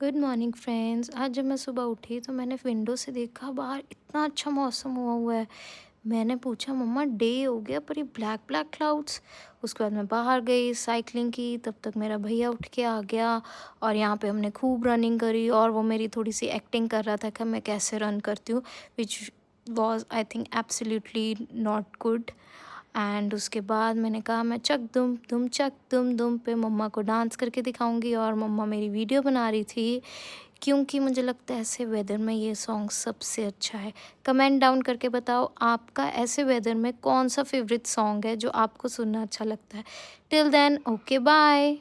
Good morning friends. आज जब मैं सुबह उठी तो मैंने विंडो से देखा बाहर इतना अच्छा मौसम हुआ हुआ है। मैंने पूछा मम्मा डे हो गया पर ये ब्लैक ब्लैक क्लाउड्स। उसके बाद मैं बाहर गई साइकिलिंग की, तब तक मेरा भैया उठ के आ गया और यहाँ पे हमने खूब रनिंग करी और वो मेरी थोड़ी सी एक्टिंग कर रहा था कि मैं कैसे रन करती हूँ, which was I think absolutely not good. And उसके बाद मैंने कहा मैं चक दुम दुम पे मम्मा को डांस करके दिखाऊंगी और मम्मा मेरी वीडियो बना रही थी, क्योंकि मुझे लगता है ऐसे वेदर में ये सॉन्ग सबसे अच्छा है। कमेंट डाउन करके बताओ आपका ऐसे वेदर में कौन सा फेवरेट सॉन्ग है जो आपको सुनना अच्छा लगता है। Till then okay bye.